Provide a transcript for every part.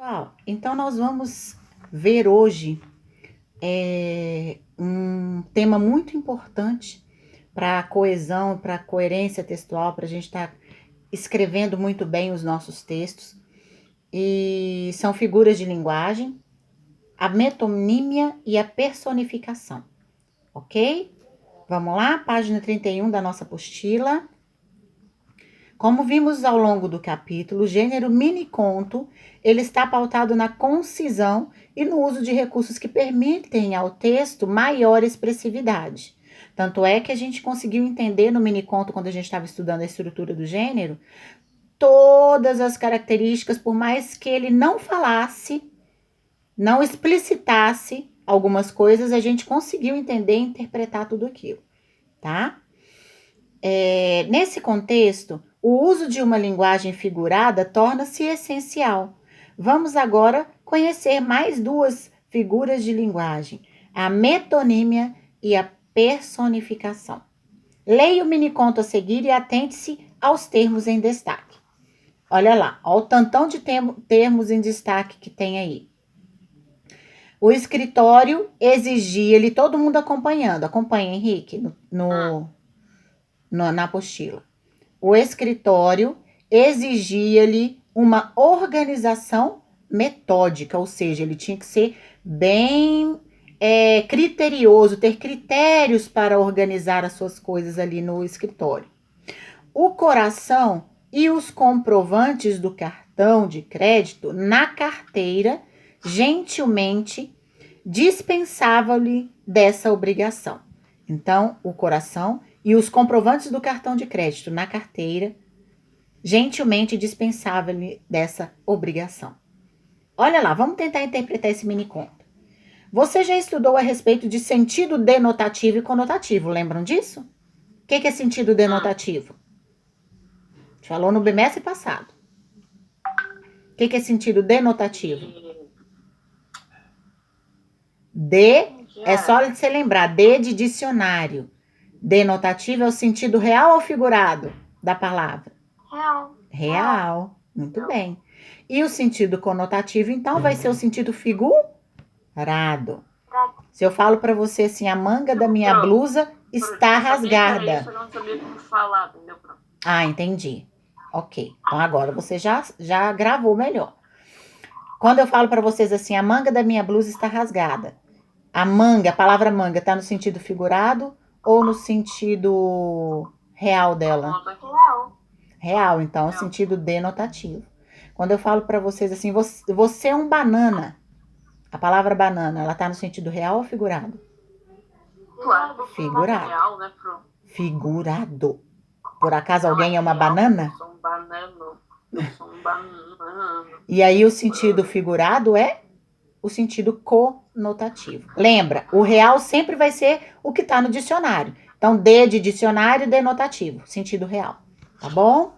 Pessoal, então nós vamos ver hoje um tema muito importante para a coesão, para a coerência textual, para a gente estar escrevendo muito bem os nossos textos. E são figuras de linguagem, a metonímia e a personificação, ok? Vamos lá, página 31 da nossa apostila. Como vimos ao longo do capítulo, o gênero mini-conto, ele está pautado na concisão e no uso de recursos que permitem ao texto maior expressividade. Tanto é que a gente conseguiu entender no mini-conto, quando a gente estava estudando a estrutura do gênero, todas as características, por mais que ele não falasse, não explicitasse algumas coisas, a gente conseguiu entender e interpretar tudo aquilo, tá? Nesse contexto, o uso de uma linguagem figurada torna-se essencial. Vamos agora conhecer mais duas figuras de linguagem, a metonímia e a personificação. Leia o miniconto a seguir e atente-se aos termos em destaque. Olha lá, olha o tantão de termos em destaque que tem aí. O escritório exigia-lhe, todo mundo acompanhando. Acompanha, Henrique, na apostila. O escritório exigia-lhe uma organização metódica, ou seja, ele tinha que ser bem criterioso, ter critérios para organizar as suas coisas ali no escritório. O coração e os comprovantes do cartão de crédito na carteira, gentilmente, dispensavam-lhe dessa obrigação. Então, o coração e os comprovantes do cartão de crédito na carteira, gentilmente dispensavam-lhe dessa obrigação. Olha lá, vamos tentar interpretar esse mini-conto. Você já estudou a respeito de sentido denotativo e conotativo, lembram disso? O que é sentido denotativo? A gente falou no bimestre passado. O que é sentido denotativo? É só você lembrar, de dicionário. Denotativo é o sentido real ou figurado da palavra? Real. Muito bem. E o sentido conotativo, então, vai ser o sentido figurado. Se eu falo para você assim, a manga da minha blusa está rasgada. Eu não sabia como falar, entendeu? Ah, entendi. Ok. Então agora você já gravou melhor. Quando eu falo para vocês assim, a manga da minha blusa está rasgada. A palavra manga, está no sentido figurado ou no sentido real dela? Real, então, é o sentido denotativo. Quando eu falo para vocês assim, você é um banana. A palavra banana, ela tá no sentido real ou figurado? Claro. Figurado. Real, né, Pro? Figurado. Por acaso alguém é uma banana? Eu sou um banano. Eu sou um banano. E aí o sentido figurado é o sentido conotativo. Lembra, o real sempre vai ser o que está no dicionário. Então, de dicionário, denotativo, sentido real. Tá bom?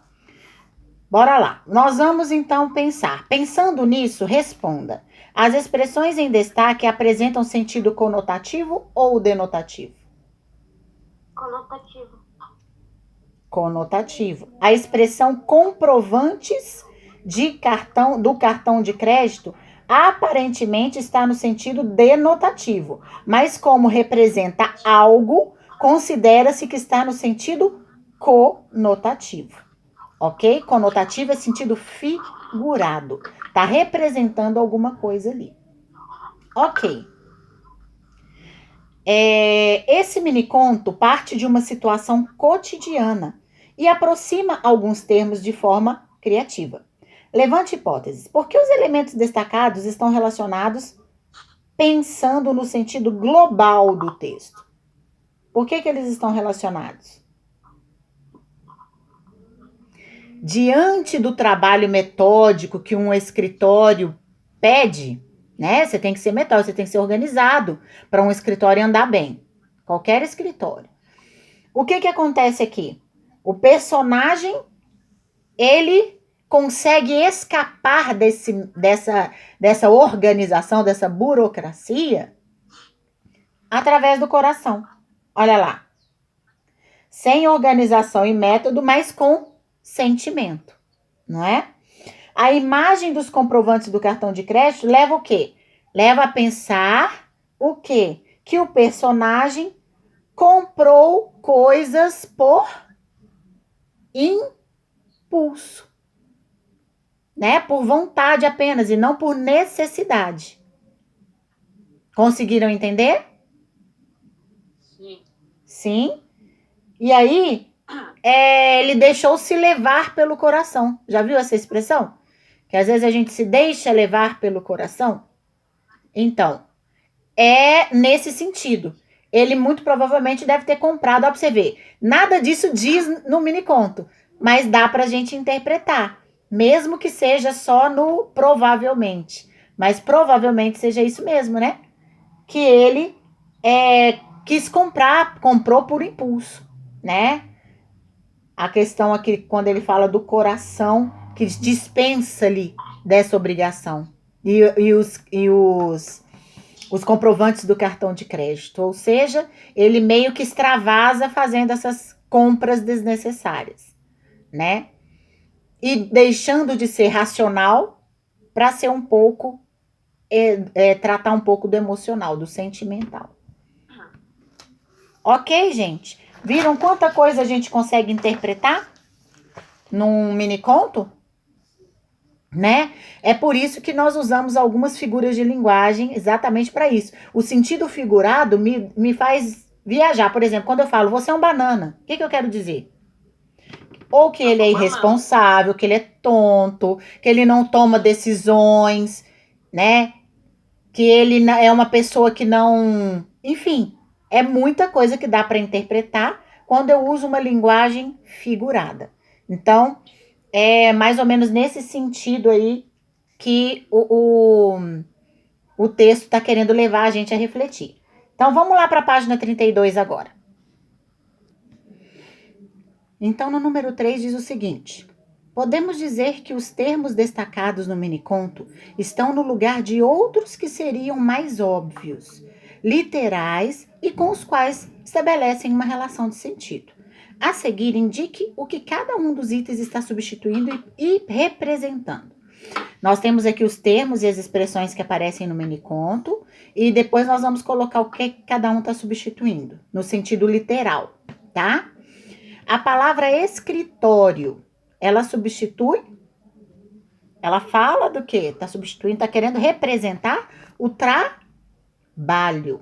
Bora lá. Nós vamos então pensar. Pensando nisso, responda. As expressões em destaque apresentam sentido conotativo ou denotativo? Conotativo. Conotativo. A expressão comprovantes do cartão de crédito aparentemente está no sentido denotativo, mas como representa algo, considera-se que está no sentido conotativo. Ok? Conotativo é sentido figurado. Está representando alguma coisa ali. Ok. Esse mini-conto parte de uma situação cotidiana e aproxima alguns termos de forma criativa. Levante hipóteses. Por que os elementos destacados estão relacionados pensando no sentido global do texto? Por que eles estão relacionados? Diante do trabalho metódico que um escritório pede, né? Você tem que ser metódico, você tem que ser organizado para um escritório andar bem. Qualquer escritório. O que acontece aqui? O personagem, ele consegue escapar dessa organização, dessa burocracia, através do coração. Olha lá. Sem organização e método, mas com sentimento, não é? A imagem dos comprovantes do cartão de crédito leva o quê? Leva a pensar o quê? Que o personagem comprou coisas por impulso, né? Por vontade apenas e não por necessidade. Conseguiram entender? Sim. Sim. E aí, ele deixou-se levar pelo coração. Já viu essa expressão? Que às vezes a gente se deixa levar pelo coração. Então, é nesse sentido. Ele muito provavelmente deve ter comprado, ó, pra você ver. Nada disso diz no miniconto, mas dá pra gente interpretar. Mesmo que seja só no provavelmente. Mas provavelmente seja isso mesmo, né? Que ele quis comprar, comprou por impulso, né? A questão aqui, quando ele fala do coração, que dispensa-lhe dessa obrigação. Os comprovantes do cartão de crédito. Ou seja, ele meio que extravasa fazendo essas compras desnecessárias, né? E deixando de ser racional para ser um pouco, tratar um pouco do emocional, do sentimental. Ok, gente? Viram quanta coisa a gente consegue interpretar num mini conto? Né? É por isso que nós usamos algumas figuras de linguagem exatamente para isso. O sentido figurado me faz viajar. Por exemplo, quando eu falo, você é um banana, o que eu quero dizer? Ou que ele é irresponsável, que ele é tonto, que ele não toma decisões, né? Que ele é uma pessoa que não... Enfim, é muita coisa que dá para interpretar quando eu uso uma linguagem figurada. Então, é mais ou menos nesse sentido aí que o texto está querendo levar a gente a refletir. Então, vamos lá para a página 32 agora. Então, no número 3 diz o seguinte: podemos dizer que os termos destacados no miniconto estão no lugar de outros que seriam mais óbvios, literais e com os quais estabelecem uma relação de sentido. A seguir, indique o que cada um dos itens está substituindo e representando. Nós temos aqui os termos e as expressões que aparecem no miniconto e depois nós vamos colocar o que cada um está substituindo, no sentido literal, tá? A palavra escritório, ela substitui? Ela fala do quê? Está substituindo, está querendo representar o trabalho,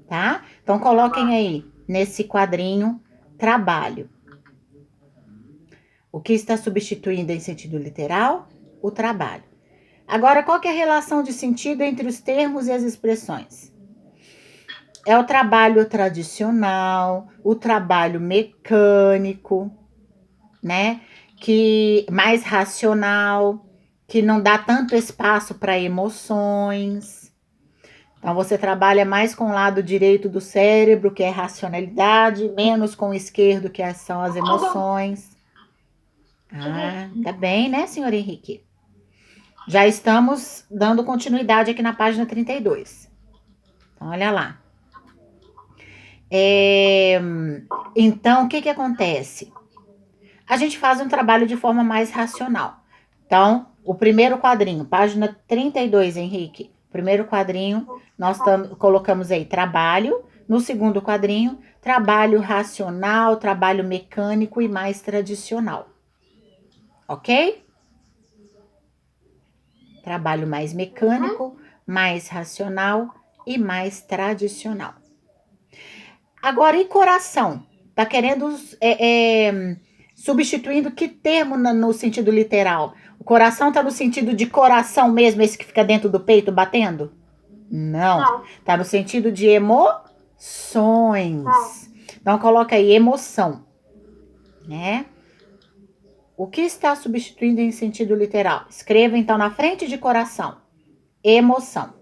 tá? Então coloquem aí nesse quadrinho trabalho. O que está substituindo em sentido literal? O trabalho. Agora, qual que é a relação de sentido entre os termos e as expressões? É o trabalho tradicional, o trabalho mecânico, né? Que mais racional, que não dá tanto espaço para emoções. Então, você trabalha mais com o lado direito do cérebro, que é racionalidade, menos com o esquerdo, que são as emoções. Ah, tá bem, né, senhor Henrique? Já estamos dando continuidade aqui na página 32. Então, olha lá. Então, o que acontece? A gente faz um trabalho de forma mais racional. Então, o primeiro quadrinho, página 32, Henrique. Primeiro quadrinho, nós colocamos aí trabalho. No segundo quadrinho, trabalho racional, trabalho mecânico e mais tradicional. Ok? Trabalho mais mecânico, mais racional e mais tradicional. Agora, e coração? Tá querendo substituindo que termo no sentido literal? O coração tá no sentido de coração mesmo, esse que fica dentro do peito batendo? Não. Tá no sentido de emoções. Então, coloca aí emoção, né? O que está substituindo em sentido literal? Escreva, então, na frente de coração. Emoção.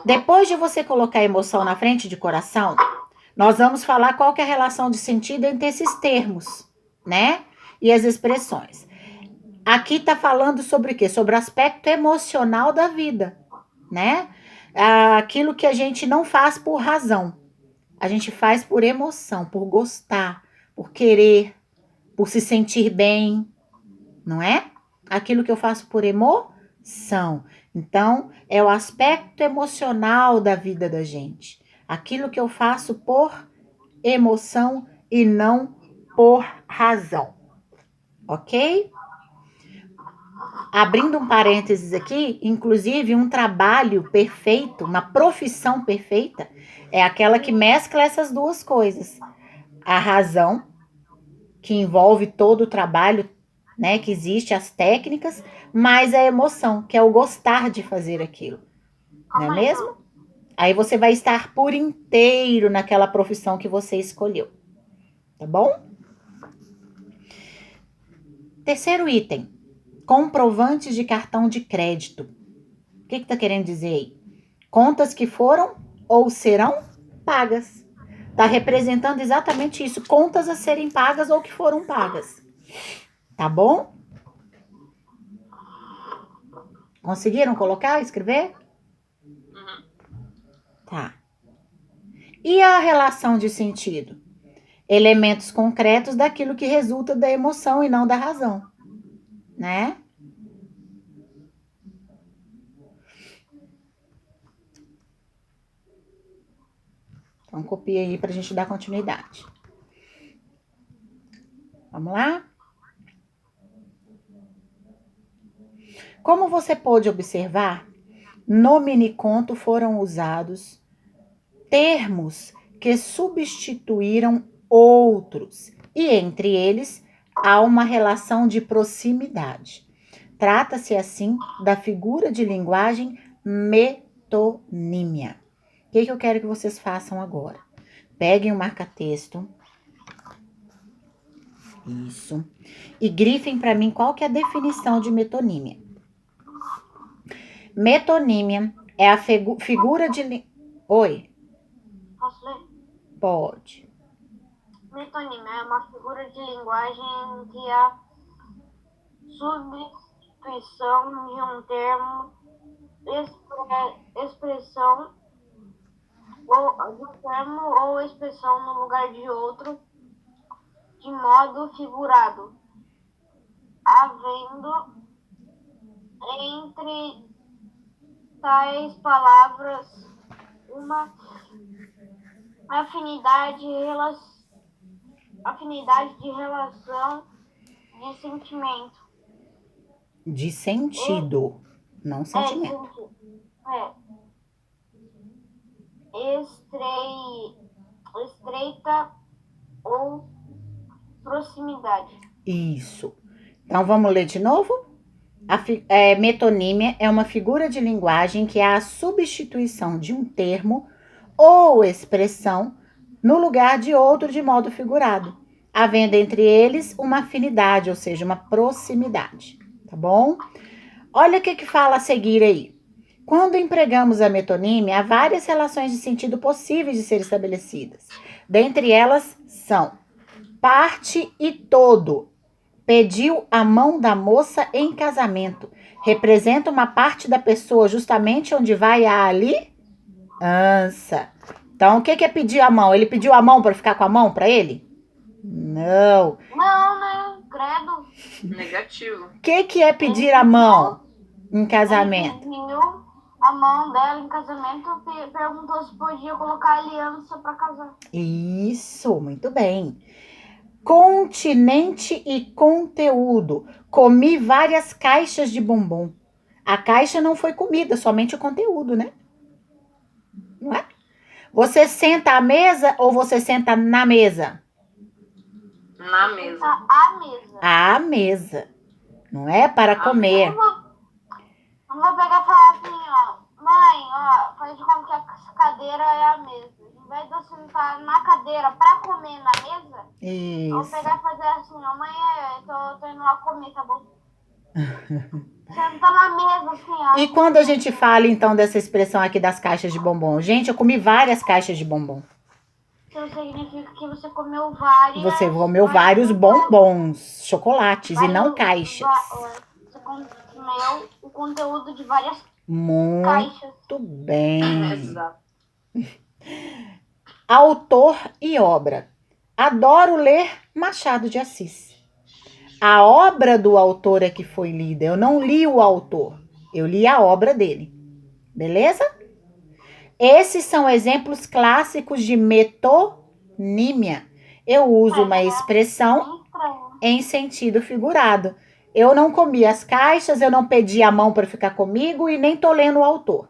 Depois de você colocar emoção na frente de coração, nós vamos falar qual que é a relação de sentido entre esses termos, né? E as expressões. Aqui tá falando sobre o quê? Sobre o aspecto emocional da vida, né? Aquilo que a gente não faz por razão. A gente faz por emoção, por gostar, por querer, por se sentir bem, não é? aquilo que eu faço por emoção. Então, é o aspecto emocional da vida da gente. Aquilo que eu faço por emoção e não por razão. Ok? Abrindo um parênteses aqui, inclusive um trabalho perfeito, uma profissão perfeita, é aquela que mescla essas duas coisas. A razão, que envolve todo o trabalho, né, que existe, as técnicas, mais a emoção, que é o gostar de fazer aquilo. Não é mesmo? Aí você vai estar por inteiro naquela profissão que você escolheu. Tá bom? Terceiro item. Comprovantes de cartão de crédito. O que tá querendo dizer aí? Contas que foram ou serão pagas. Tá representando exatamente isso. Contas a serem pagas ou que foram pagas. Tá bom? Conseguiram colocar, escrever? Tá. E a relação de sentido? Elementos concretos daquilo que resulta da emoção e não da razão, né? Então, copia aí para a gente dar continuidade. Vamos lá? Como você pôde observar, no miniconto foram usados termos que substituíram outros, e entre eles há uma relação de proximidade. Trata-se, assim, da figura de linguagem metonímia. O que eu quero que vocês façam agora? Peguem o marca-texto. Isso. E grifem para mim qual que é a definição de metonímia. Metonímia é a figura de... Oi? Posso ler? Pode. Metonímia é uma figura de linguagem que a substituição de um termo, expressão ou expressão no lugar de outro, de modo figurado, havendo entre tais palavras uma afinidade de relação de sentimento. De sentido, não sentimento. Estreita ou proximidade. Isso. Então, vamos ler de novo? Metonímia é uma figura de linguagem que é a substituição de um termo ou expressão no lugar de outro de modo figurado, havendo entre eles uma afinidade, ou seja, uma proximidade. Tá bom? Olha o que fala a seguir aí. Quando empregamos a metonímia, há várias relações de sentido possíveis de ser estabelecidas. Dentre elas são parte e todo. Pediu a mão da moça em casamento. Representa uma parte da pessoa justamente onde vai a aliança. Então, o que é pedir a mão? Ele pediu a mão para ficar com a mão para ele? Não. Não, né? Credo. Negativo. O que é pedir a mão em casamento? Ele pediu a mão dela em casamento e perguntou se podia colocar aliança para casar. Isso, muito bem. Continente e conteúdo. Comi várias caixas de bombom. A caixa não foi comida, somente o conteúdo, né? Não é? Você senta à mesa ou você senta na mesa? Na mesa. À mesa. À mesa. Não é para comer. Não vou pegar e falar assim, ó. Mãe, ó, faz de conta que a cadeira é a mesa. Ao invés de eu sentar na cadeira pra comer na mesa, Isso. eu vou pegar e fazer assim, ó. Mãe, eu tô indo lá comer, tá bom? Sentar na mesa, assim, ó. E quando a gente fala, então, dessa expressão aqui das caixas de bombom? Gente, eu comi várias caixas de bombom. Isso significa que você comeu várias... Você comeu vários bombons, chocolates e não caixas. Você comeu o conteúdo de várias caixas. Muito bem. Exato. Autor e obra. Adoro ler Machado de Assis. A obra do autor é que foi lida. Eu não li o autor. Eu li a obra dele. Beleza? Esses são exemplos clássicos de metonímia. Eu uso uma expressão em sentido figurado. Eu não comi as caixas, eu não pedi a mão para ficar comigo e nem tô lendo o autor.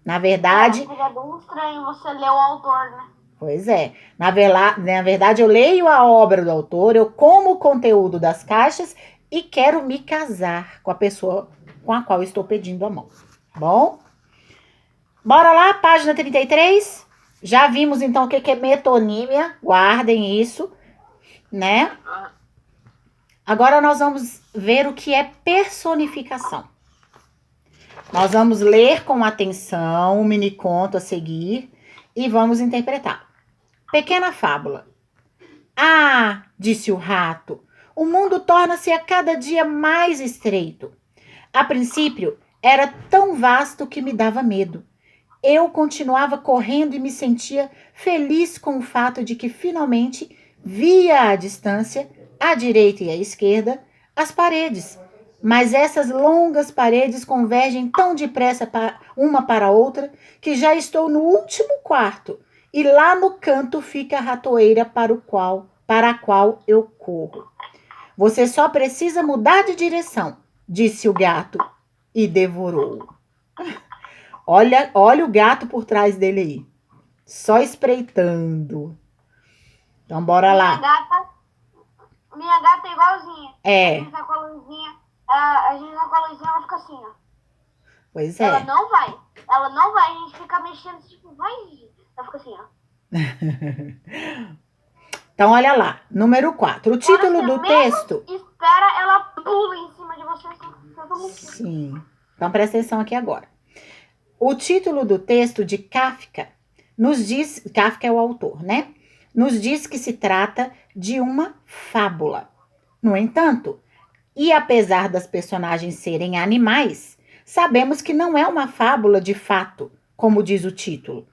Na verdade... É bem estranho você ler o autor, né? Pois é. Na verdade, eu leio a obra do autor, eu como o conteúdo das caixas e quero me casar com a pessoa com a qual estou pedindo a mão. Bom? Bora lá, página 33. Já vimos, então, o que é metonímia. Guardem isso, né? Agora nós vamos ver o que é personificação. Nós vamos ler com atenção o miniconto a seguir e vamos interpretar. Pequena fábula. Ah, disse o rato, o mundo torna-se a cada dia mais estreito. A princípio, era tão vasto que me dava medo. Eu continuava correndo e me sentia feliz com o fato de que finalmente via à distância, à direita e à esquerda, as paredes. Mas essas longas paredes convergem tão depressa uma para a outra que já estou no último quarto e lá no canto fica a ratoeira para a qual eu corro. Você só precisa mudar de direção, disse o gato e devorou. Olha o gato por trás dele aí, só espreitando. Então, bora lá. Minha gata é igualzinha. É. A gente tá com a luzinha, ela fica assim, ó. Pois é. Ela não vai, a gente fica mexendo, tipo, vai. Ela fica assim, ó. Então, olha lá, número 4. O título do texto... Espera, ela pula em cima de você. Sim. Então, presta atenção aqui agora. O título do texto de Kafka nos diz... Kafka é o autor, né? Nos diz que se trata de uma fábula. No entanto, e apesar das personagens serem animais, sabemos que não é uma fábula de fato, como diz o título.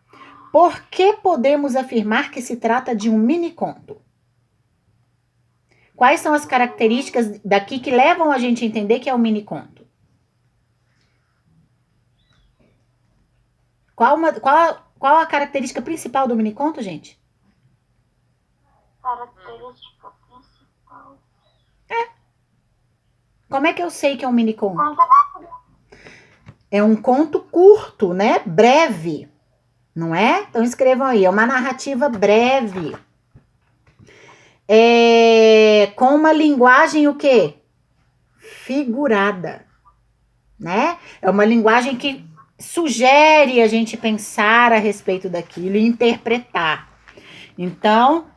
Por que podemos afirmar que se trata de um mini-conto? Quais são as características daqui que levam a gente a entender que é um mini-conto? Qual a característica principal do mini-conto, gente? Característica principal. Como é que eu sei que é um mini-conto? É um conto curto, né? Breve. Não é? Então escrevam aí, é uma narrativa breve. Com uma linguagem o quê? Figurada, né? É uma linguagem que sugere a gente pensar a respeito daquilo e interpretar. Então,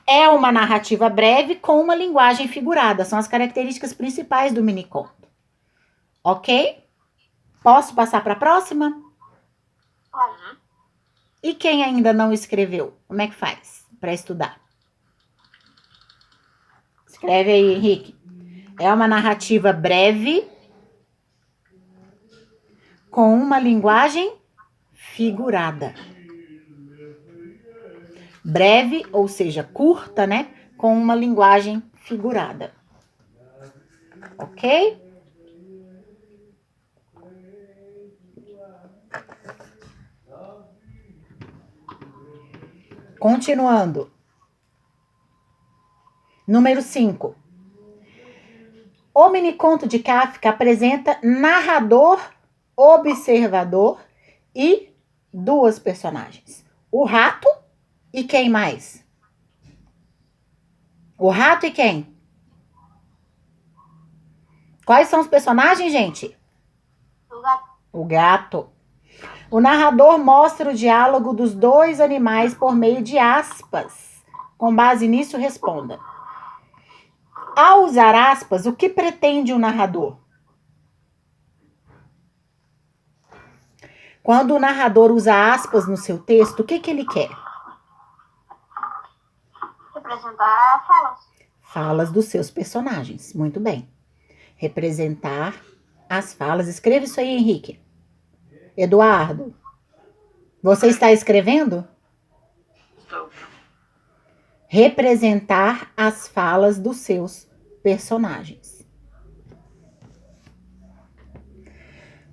é uma narrativa breve com uma linguagem figurada. São as características principais do miniconto. Ok? Posso passar para a próxima? Pode. E quem ainda não escreveu? Como é que faz para estudar? Escreve aí, Henrique. É uma narrativa breve com uma linguagem figurada. Breve, ou seja, curta, né? Com uma linguagem figurada. Ok? Continuando. Número 5. O miniconto de Kafka apresenta narrador, observador e duas personagens. O rato e quem mais? O rato e quem? Quais são os personagens, gente? O gato. O narrador mostra o diálogo dos dois animais por meio de aspas. Com base nisso, responda. Ao usar aspas, o que pretende o narrador? Quando o narrador usa aspas no seu texto, o que ele quer? Representar falas. Falas dos seus personagens. Muito bem. Representar as falas. Escreva isso aí, Henrique. Eduardo, você está escrevendo? Estou. Representar as falas dos seus personagens.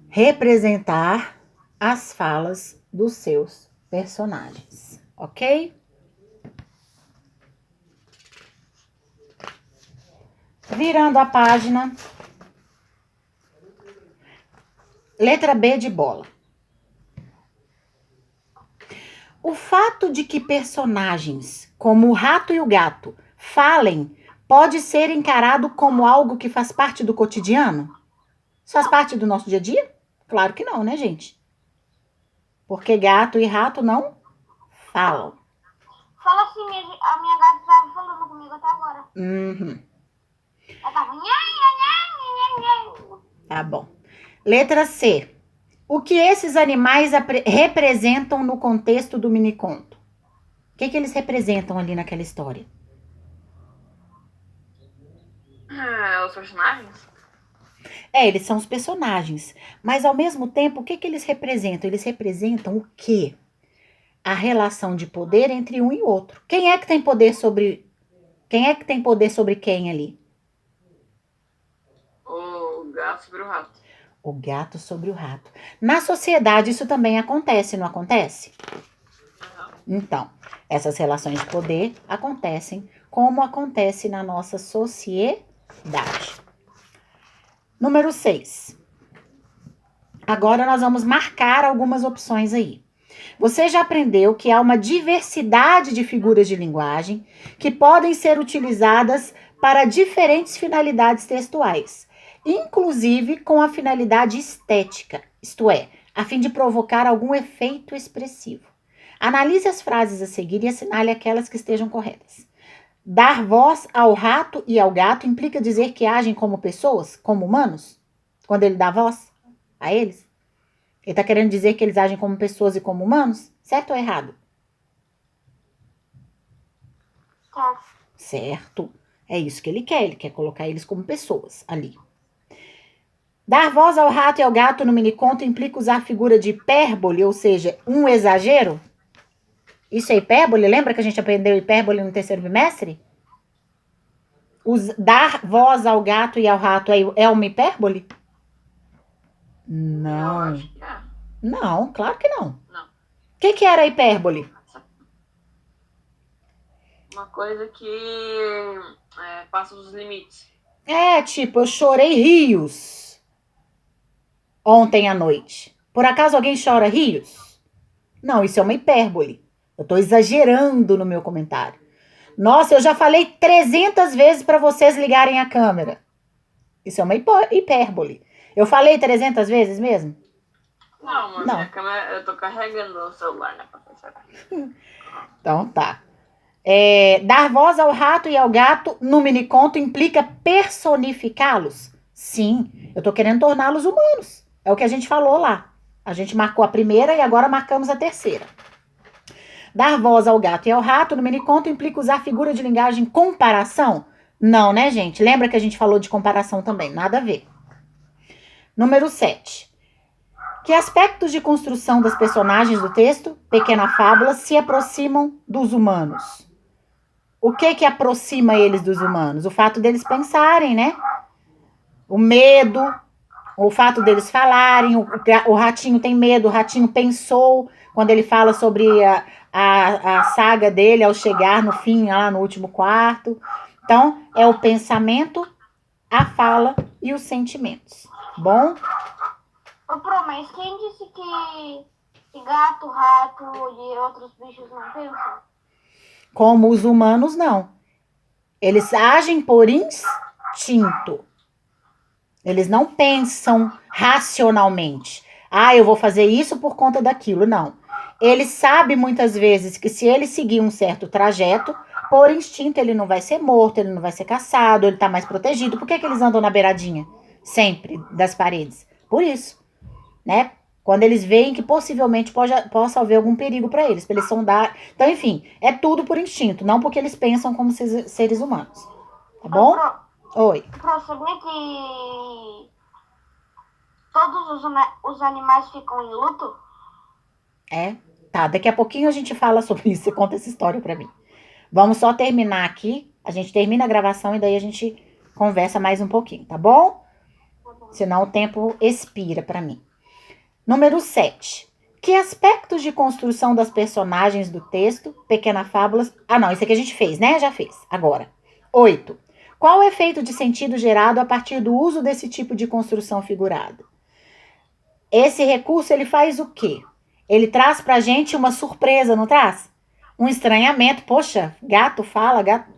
Representar as falas dos seus personagens, ok? Virando a página. Letra B de bola. O fato de que personagens como o rato e o gato falem pode ser encarado como algo que faz parte do cotidiano? Isso faz parte do nosso dia a dia? Claro que não, né, gente? Porque gato e rato não falam. Fala assim, a minha gata tava falando comigo até agora. Uhum, Ela tava... Nha, nha, nha, nha, nha. tá bom. Letra C. O que esses animais representam no contexto do miniconto? O que eles representam ali naquela história? Os personagens? Eles são os personagens, mas ao mesmo tempo, o que eles representam? Eles representam o quê? A relação de poder entre um e outro. Quem é que tem poder sobre quem ali? O gato sobre o rato. O gato sobre o rato. Na sociedade isso também acontece, não acontece? Então, essas relações de poder acontecem como acontece na nossa sociedade. Número 6. Agora nós vamos marcar algumas opções aí. Você já aprendeu que há uma diversidade de figuras de linguagem que podem ser utilizadas para diferentes finalidades textuais, inclusive com a finalidade estética, isto é, a fim de provocar algum efeito expressivo. Analise as frases a seguir e assinale aquelas que estejam corretas. Dar voz ao rato e ao gato implica dizer que agem como pessoas, como humanos? Quando ele dá voz a eles? Ele está querendo dizer que eles agem como pessoas e como humanos? Certo ou errado? Certo. Certo. É isso que ele quer colocar eles como pessoas ali. Dar voz ao rato e ao gato no miniconto implica usar a figura de hipérbole, ou seja, um exagero? Isso é hipérbole? Lembra que a gente aprendeu hipérbole no terceiro bimestre? Dar voz ao gato e ao rato é uma hipérbole? Eu Não. acho que é. Não, claro que não. Não. O que era hipérbole? Uma coisa que passa dos limites. É, tipo, eu chorei rios ontem à noite. Por acaso alguém chora rios? Não, isso é uma hipérbole. Eu tô exagerando no meu comentário. Nossa, eu já falei 300 vezes para vocês ligarem a câmera. Isso é uma hipérbole. Eu falei 300 vezes mesmo? Não, mas Não. minha câmera, eu tô carregando o celular, né, professora? Então tá. Dar voz ao rato e ao gato no miniconto implica personificá-los? Sim, eu tô querendo torná-los humanos. É o que a gente falou lá. A gente marcou a primeira e agora marcamos a terceira. Dar voz ao gato e ao rato no miniconto implica usar figura de linguagem comparação? Não, né, gente? Lembra que a gente falou de comparação também? Nada a ver. Número 7. Que aspectos de construção das personagens do texto, Pequena Fábula, se aproximam dos humanos? O que aproxima eles dos humanos? O fato deles pensarem, né? O medo, o fato deles falarem, o ratinho tem medo, o ratinho pensou quando ele fala sobre a saga dele ao chegar no fim, lá no último quarto. Então, é o pensamento, a fala e os sentimentos. Bom? Ô, Pro, mas quem disse que gato, rato e outros bichos não pensam? Como os humanos, não. Eles agem por instinto. Eles não pensam racionalmente. Ah, eu vou fazer isso por conta daquilo. Não. Ele sabe muitas vezes que se ele seguir um certo trajeto, por instinto ele não vai ser morto, ele não vai ser caçado, ele tá mais protegido. Por que eles andam na beiradinha? Sempre das paredes. Por isso, né? Quando eles veem que possivelmente possa haver algum perigo para eles sondar. Então, enfim, é tudo por instinto, não porque eles pensam como seres humanos. Tá bom? Oi. Pro, sabia que todos os animais ficam em luto? Tá, daqui a pouquinho a gente fala sobre isso, você conta essa história pra mim. Vamos só terminar aqui, a gente termina a gravação e daí a gente conversa mais um pouquinho, tá bom? Senão o tempo expira para mim. Número 7. Que aspectos de construção das personagens do texto, Pequena Fábulas... Ah, não, isso aqui a gente fez, né? Já fez. Agora. 8. Qual o efeito de sentido gerado a partir do uso desse tipo de construção figurada? Esse recurso, ele faz o quê? Ele traz pra gente uma surpresa, não traz? Um estranhamento. Poxa, gato fala, gato,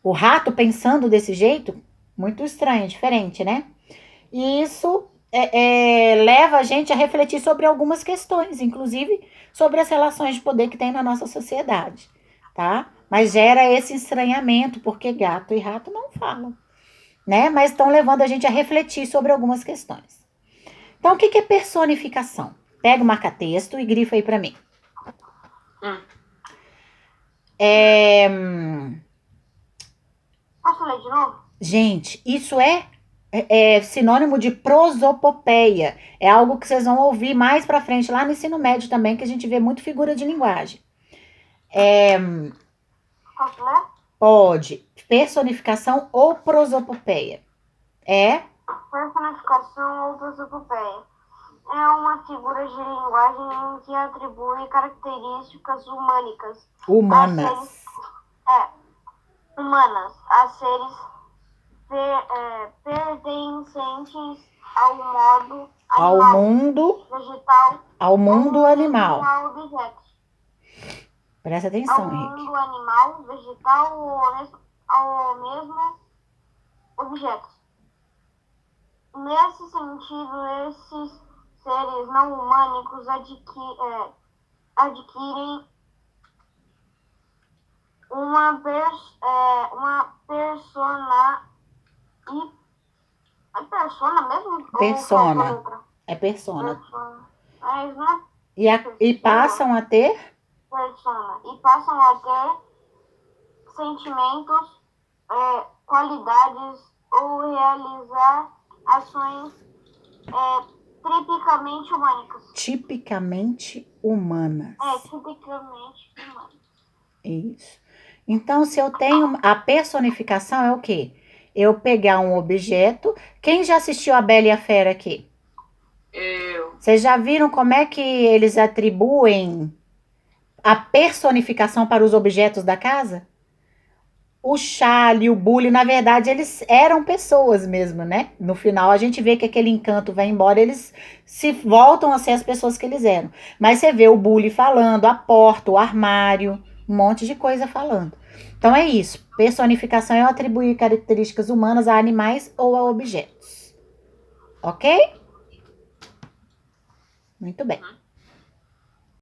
o rato pensando desse jeito, muito estranho, diferente, né? E isso leva a gente a refletir sobre algumas questões, inclusive sobre as relações de poder que tem na nossa sociedade, tá? Mas gera esse estranhamento, porque gato e rato não falam, né? Mas estão levando a gente a refletir sobre algumas questões. Então, o que é personificação? Pega o marca-texto e grifa aí para mim. Posso ler de novo? Gente, isso é sinônimo de prosopopeia. É algo que vocês vão ouvir mais pra frente, lá no ensino médio também, que a gente vê muito figura de linguagem. Posso ler? Pode. Personificação ou prosopopeia. Personificação ou prosopopeia. É uma figura de linguagem que atribui características humanas a seres pertencentes ao mundo vegetal, ao mundo animal. A objetos. Presta atenção, ao Henrique. mundo animal, vegetal ou ao mesmo objeto. Nesse sentido, esses seres não humânicos adquirem uma persona. É persona mesmo? Persona. É persona. É isso, né? E passam a ter? Persona. E passam a ter sentimentos, qualidades ou realizar ações tipicamente humanas. Tipicamente humanas. Tipicamente humanas. Isso. Então, se eu tenho... A personificação é o quê? Eu pegar um objeto... Quem já assistiu a Bela e a Fera aqui? Eu. Vocês já viram como é que eles atribuem a personificação para os objetos da casa? O Charlie, o Bully, na verdade, eles eram pessoas mesmo, né? No final, a gente vê que aquele encanto vai embora, eles se voltam a ser as pessoas que eles eram. Mas você vê o Bully falando, a porta, o armário, um monte de coisa falando. Então é isso. Personificação é atribuir características humanas a animais ou a objetos. Ok? Muito bem.